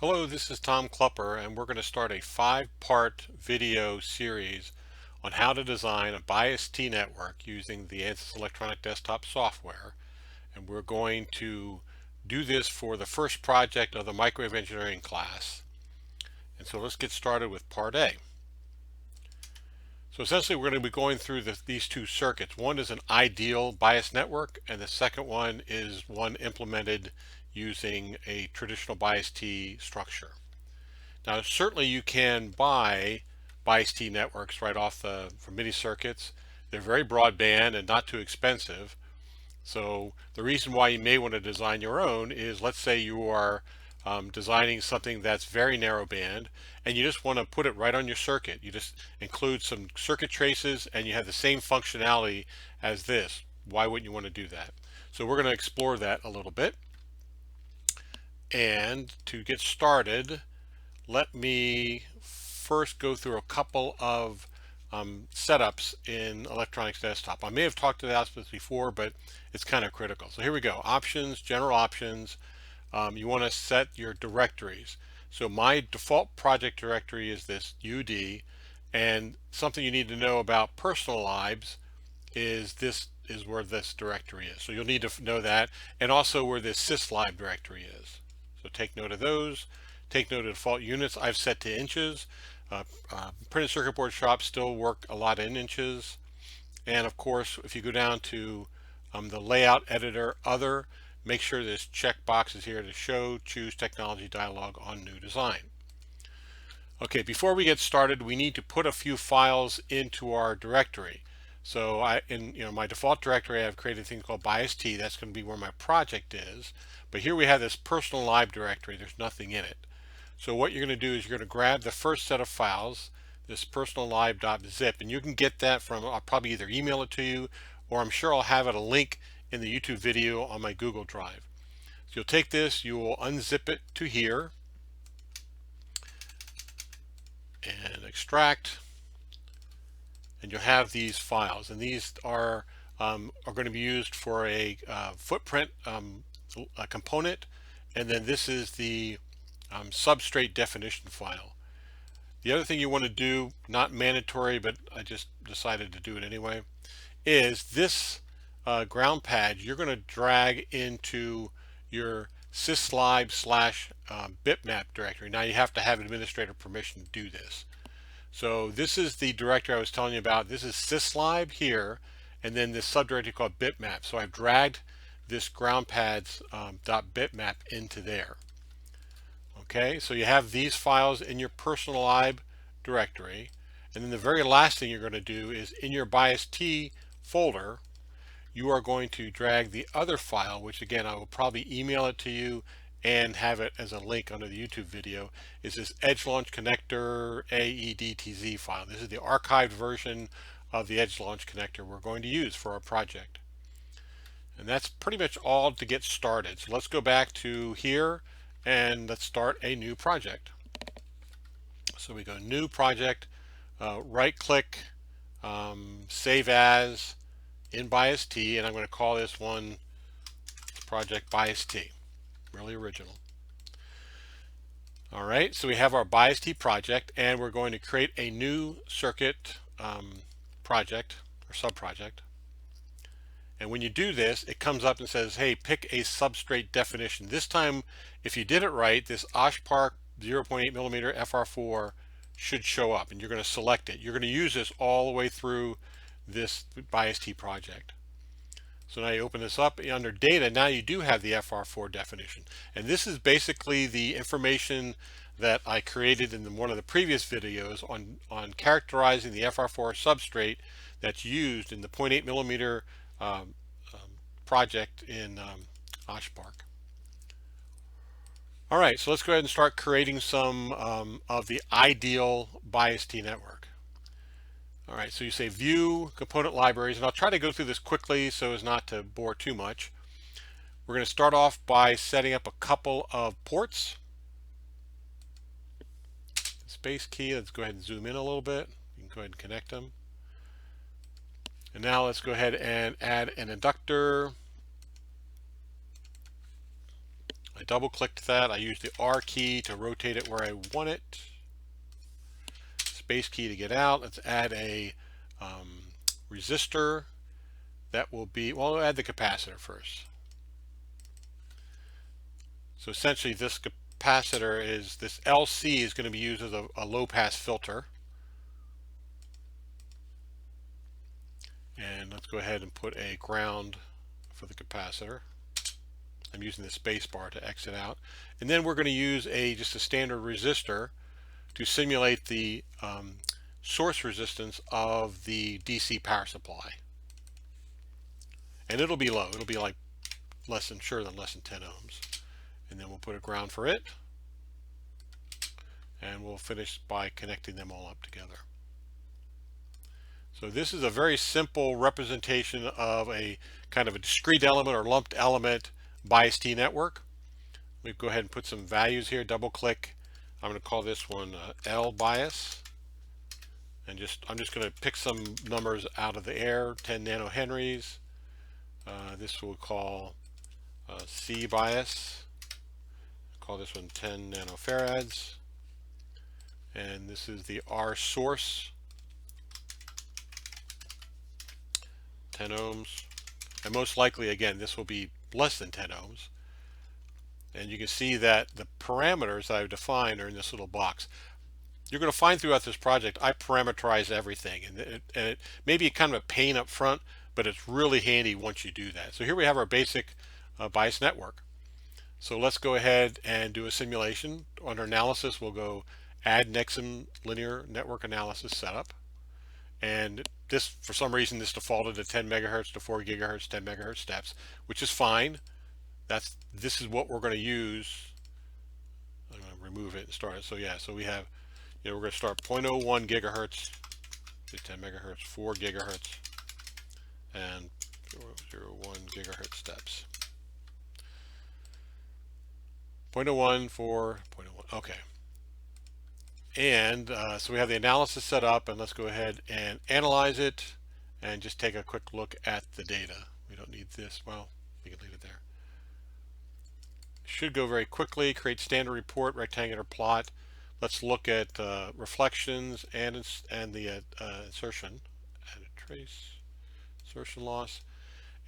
Hello, this is Tom Klupper, and we're going to start a 5-part video series on how to design a bias T network using the ANSYS electronic desktop software. And we're going to do this for the first project of the microwave engineering class. And so let's get started with part A. So essentially we're going to be going through these two circuits. One is an ideal bias network, and the second one is one implemented using a traditional bias T structure. Now, certainly you can buy bias T networks right off from mini circuits. They're very broadband and not too expensive. So the reason why you may want to design your own is, let's say you are designing something that's very narrow band and you just want to put it right on your circuit. You just include some circuit traces and you have the same functionality as this. Why wouldn't you want to do that? So we're going to explore that a little bit. And to get started, let me first go through a couple of setups in electronics desktop. I may have talked about this before, but it's kind of critical. So here we go. Options, general options. You want to set your directories. So my default project directory is this UD, and something you need to know about personal libs is this is where this directory is. So you'll need to know that, and also where this syslib directory is. So take note of those. Take note of default units I've set to inches. Printed circuit board shops still work a lot in inches. And of course, if you go down to the layout editor, other, make sure this checkbox is here to show, choose technology dialog on new design. Okay, before we get started, we need to put a few files into our directory. So in my default directory, I've created a thing called bias T. That's going to be where my project is. But here we have this personal lib directory. There's nothing in it. So what you're going to do is you're going to grab the first set of files, this personal lib.zip, and you can get that from, I'll probably either email it to you, or I'm sure I'll have it a link in the YouTube video on my Google Drive. So you'll take this, you will unzip it to here, and extract, and you'll have these files, and these are going to be used for a footprint a component, and then this is the substrate definition file. The other thing you want to do, not mandatory, but I just decided to do it anyway, is this ground pad you're going to drag into your syslib slash bitmap directory. Now you have to have administrator permission to do this. So this is the directory I was telling you about. This is syslib here, and then this subdirectory called bitmap. So I've dragged this ground pads .bitmap into there. Okay, so you have these files in your personal lib directory, and then the very last thing you're going to do is in your bias T folder, you are going to drag the other file, which again I will probably email it to you and have it as a link under the YouTube video, is this Edge Launch Connector AEDTZ file. This is the archived version of the Edge Launch Connector we're going to use for our project. And that's pretty much all to get started. So let's go back to here and let's start a new project. So we go new project, right click, save as in bias T, and I'm going to call this one project bias T. Really original. All right, so we have our bias T project, and we're going to create a new circuit project or sub-project. And when you do this, it comes up and says, hey, pick a substrate definition. This time, if you did it right, this Oshpark 0.8 millimeter FR4 should show up, and you're going to select it. You're going to use this all the way through this bias T project. So now you open this up under data. Now you do have the FR4 definition, and this is basically the information that I created in one of the previous videos on characterizing the FR4 substrate that's used in the 0.8 millimeter project in Oshpark. All right, so let's go ahead and start creating some of the ideal bias T network. All right, so you say view component libraries, and I'll try to go through this quickly so as not to bore too much. We're going to start off by setting up a couple of ports. Space key, let's go ahead and zoom in a little bit. You can go ahead and connect them. And now let's go ahead and add an inductor I double clicked that. I use the R key to rotate it where I want it. Space key to get out. Let's add a resistor. That will be, well, we'll add the capacitor first. So essentially this capacitor is, this LC is going to be used as a low pass filter. And let's go ahead and put a ground for the capacitor. I'm using the space bar to exit out. And then we're going to use just a standard resistor to simulate the source resistance of the DC power supply. And it'll be low. It'll be like less than 10 ohms. And then we'll put a ground for it. And we'll finish by connecting them all up together. So this is a very simple representation of a kind of a discrete element or lumped element bias T network. We go ahead and put some values here, double click. I'm going to call this one L bias. And I'm just going to pick some numbers out of the air, 10 nanohenries. This we'll call C bias. Call this one 10 nanofarads. And this is the R source, 10 ohms. And most likely, again, this will be less than 10 ohms. And you can see that the parameters that I've defined are in this little box. You're going to find throughout this project, I parameterize everything. And it may be kind of a pain up front, but it's really handy once you do that. So here we have our basic bias network. So let's go ahead and do a simulation. Under analysis, we'll go add Nexum linear network analysis setup. And this, for some reason, this defaulted to 10 megahertz to 4 gigahertz, 10 megahertz steps, which is fine. This is what we're going to use. I'm going to remove it and start it. So yeah, so we have, we're going to start 0.01 gigahertz, 10 megahertz, 4 gigahertz, and 0.01 gigahertz steps. 0.01 for 0.01. Okay. And so we have the analysis set up, and let's go ahead and analyze it and just take a quick look at the data. We don't need this. Well, we can leave it there. Should go very quickly. Create standard report, rectangular plot. Let's look at reflections and the insertion. Add a trace, insertion loss.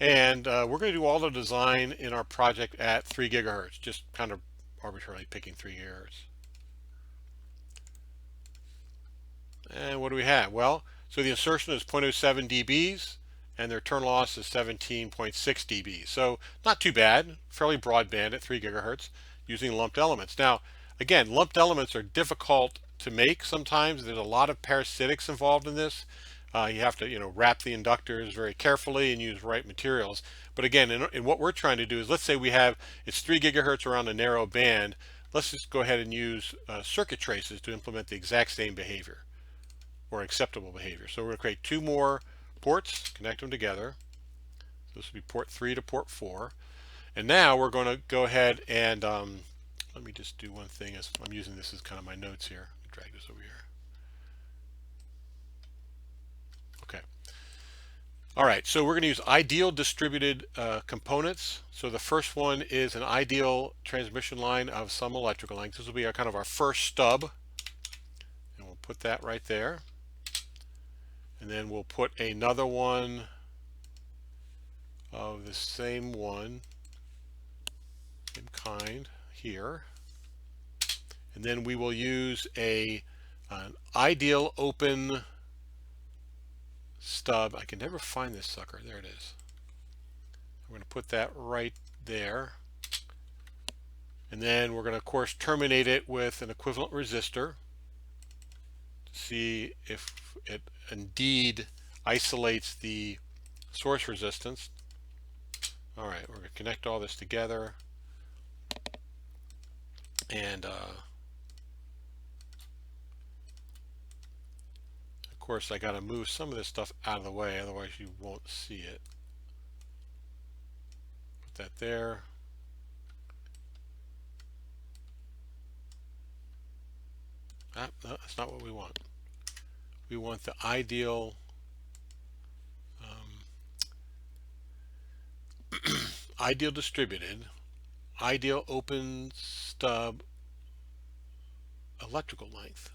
And we're going to do all the design in our project at 3 gigahertz, just kind of arbitrarily picking 3 gigahertz. And what do we have? Well, so the insertion is 0.07 dBs and their return loss is 17.6 dB. So not too bad, fairly broadband at 3 gigahertz using lumped elements. Now, again, lumped elements are difficult to make sometimes. There's a lot of parasitics involved in this. You have to, wrap the inductors very carefully and use the right materials. But again, in what we're trying to do is, let's say it's 3 gigahertz around a narrow band. Let's just go ahead and use circuit traces to implement the exact same behavior or acceptable behavior. So we're going to create 2 more ports, connect them together. So this will be port 3 to port 4. And now we're going to go ahead and let me just do one thing. As I'm using this as kind of my notes here. Drag this over here. Okay. All right, so we're going to use ideal distributed components. So the first one is an ideal transmission line of some electrical length. This will be kind of our first stub. And we'll put that right there. And then we'll put another one of the same kind here. And then we will use an ideal open stub. I can never find this sucker. There it is. I'm going to put that right there. And then we're going to, of course, terminate it with an equivalent resistor to see if it indeed isolates the source resistance. All right, we're going to connect all this together. And of course, I got to move some of this stuff out of the way, otherwise you won't see it. Put that there. No, that's not what we want. We want the ideal ideal distributed ideal open stub electrical length.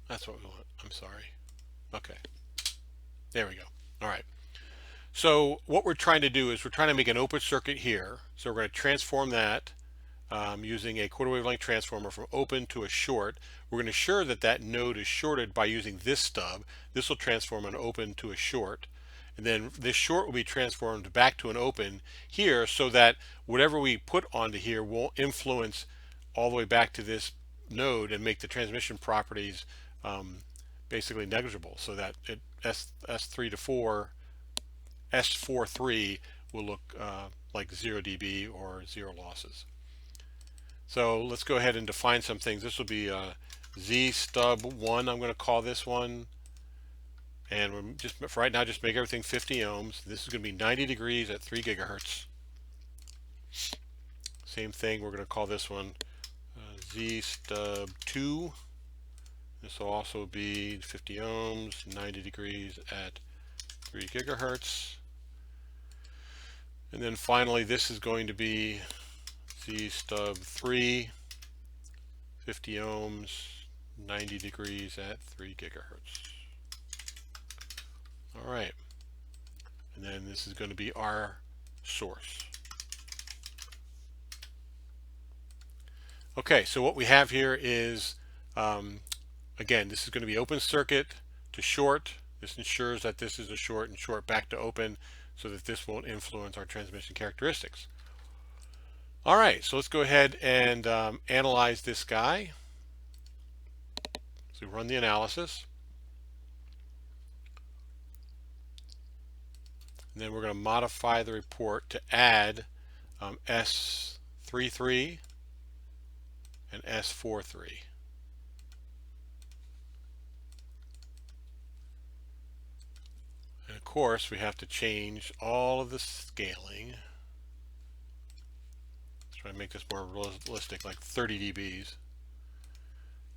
That's what we want. I'm sorry. Okay, there we go. All right. So what we're trying to do is we're trying to make an open circuit here. So we're going to transform that using a quarter wavelength transformer from open to a short. We're going to ensure that that node is shorted by using this stub. This will transform an open to a short. And then this short will be transformed back to an open here so that whatever we put onto here won't influence all the way back to this node and make the transmission properties basically negligible, so that it S3 to 4, S43 will look like 0 dB or 0 losses. So let's go ahead and define some things. This will be Z stub 1, I'm going to call this one. And we're just, for right now, just make everything 50 ohms. This is going to be 90 degrees at 3 gigahertz. Same thing, we're going to call this one Z stub 2. This will also be 50 ohms, 90 degrees at 3 gigahertz. And then finally, this is going to be Z stub 3, 50 ohms, 90 degrees at 3 gigahertz. All right. And then this is going to be our source. Okay, so what we have here is, again, this is going to be open circuit to short. This ensures that this is a short and short back to open so that this won't influence our transmission characteristics. All right, so let's go ahead and analyze this guy. So run the analysis. And then we're going to modify the report to add S33 and S43. And of course, we have to change all of the scaling. Let's try to make this more realistic, like 30 dBs.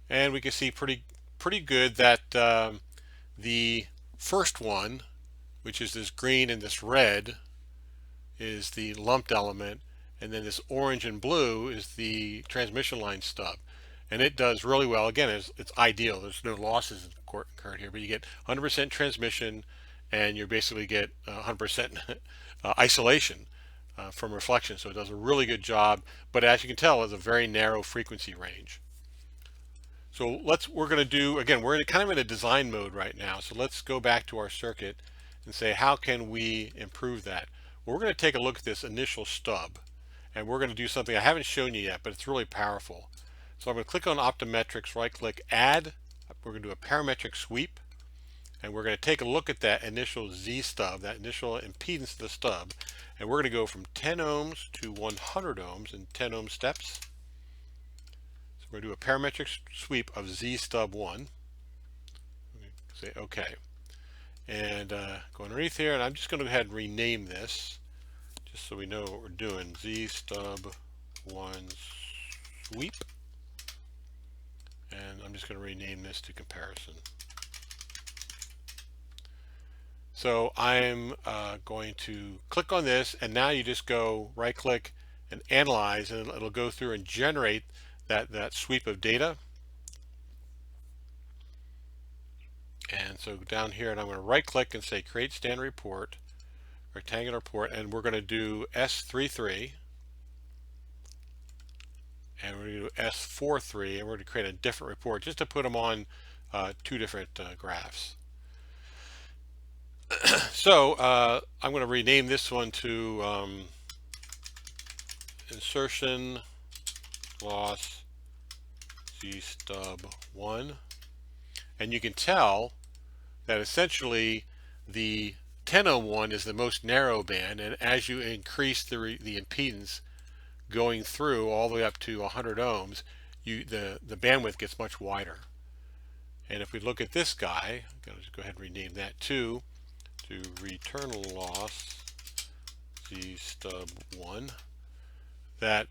And we can see pretty good that the first one, which is this green and this red, is the lumped element, and then this orange and blue is the transmission line stub. And it does really well. Again, it's ideal. There's no losses incurred here, but you get 100% transmission, and you basically get 100% isolation from reflection. So it does a really good job, but as you can tell, it's a very narrow frequency range. So we're going to do, again, we're kind of in a design mode right now. So let's go back to our circuit and say, how can we improve that? Well, we're going to take a look at this initial stub, and we're going to do something I haven't shown you yet, but it's really powerful. So I'm going to click on Optometrics, right click, add. We're going to do a parametric sweep, and we're going to take a look at that initial Z stub, that initial impedance of the stub, and we're going to go from 10 ohms to 100 ohms in 10 ohm steps. So we're going to do a parametric sweep of Z stub 1. Say OK. And go underneath here, and I'm just going to go ahead and rename this, just so we know what we're doing. Z stub 1 sweep. And I'm just going to rename this to comparison. So I'm going to click on this, and now you just go right click and analyze, and it'll go through and generate that sweep of data. And so down here, and I'm going to right click and say create standard report, rectangular report, and we're going to do S33, and we're going to do S43, and we're going to create a different report just to put them on two different graphs. So I'm going to rename this one to insertion loss Z stub 1, and you can tell that essentially the 10 ohm one is the most narrow band, and as you increase the impedance going through all the way up to 100 ohms, the bandwidth gets much wider. And if we look at this guy, I'm going to just go ahead and rename that to return loss Z stub 1, that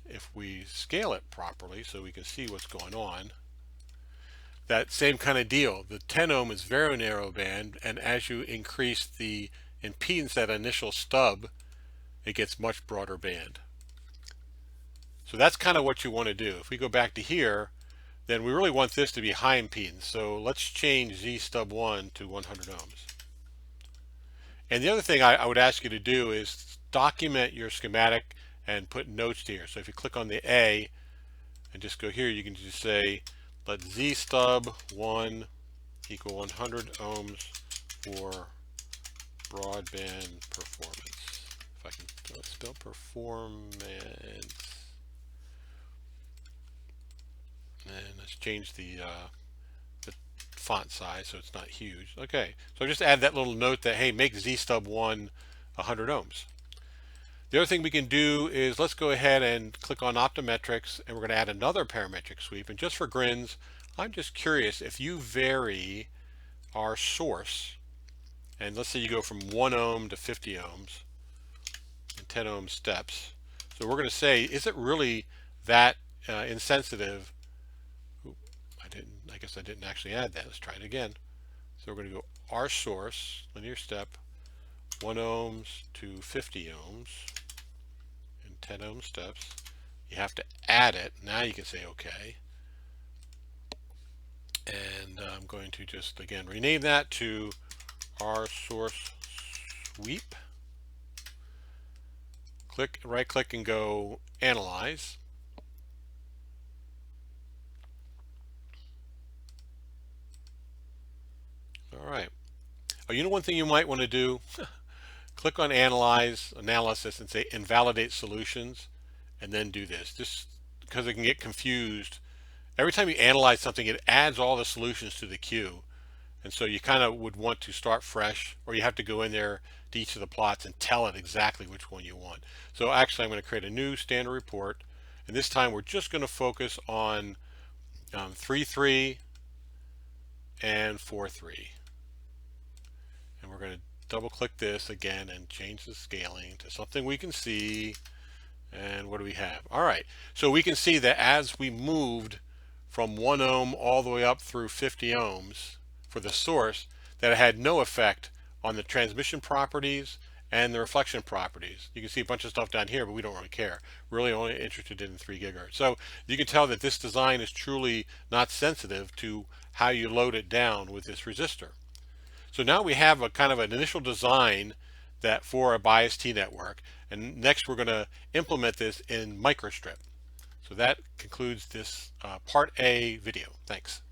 if we scale it properly so we can see what's going on, that same kind of deal. The 10 ohm is very narrow band, and as you increase the impedance, that initial stub, it gets much broader band. So that's kind of what you want to do. If we go back to here, then we really want this to be high impedance. So let's change Z stub 1 to 100 ohms. And the other thing I would ask you to do is document your schematic and put notes here. So if you click on the A and just go here, you can just say, let Z stub 1 equal 100 ohms for broadband performance. If I can spell performance. And let's change the font size so it's not huge. Okay, so just add that little note that, hey, make Z stub 1 100 ohms. The other thing we can do is let's go ahead and click on Optometrics, and we're going to add another parametric sweep. And just for grins, I'm just curious if you vary our source, and let's say you go from 1 ohm to 50 ohms and 10 ohm steps. So we're going to say, is it really that insensitive? I guess I didn't actually add that. Let's try it again. So we're going to go our source, linear step, 1 ohms to 50 ohms and 10 ohm steps. You have to add it. Now you can say OK. And I'm going to just, again, rename that to our source sweep. Right click and go analyze. All right. Oh, you know one thing you might want to do? Click on analysis and say invalidate solutions, and then do this. Just because it can get confused. Every time you analyze something, it adds all the solutions to the queue. And so you kind of would want to start fresh, or you have to go in there to each of the plots and tell it exactly which one you want. So actually I'm going to create a new standard report, and this time we're just going to focus on 3.3 and 4.3. And we're going to double click this again and change the scaling to something we can see. And what do we have? All right, so we can see that as we moved from 1 ohm all the way up through 50 ohms for the source, that it had no effect on the transmission properties and the reflection properties. You can see a bunch of stuff down here, but we don't really care. We're really only interested in 3 gigahertz. So you can tell that this design is truly not sensitive to how you load it down with this resistor. So now we have a kind of an initial design that for a bias T network, and next we're going to implement this in microstrip. So that concludes this part A video. Thanks.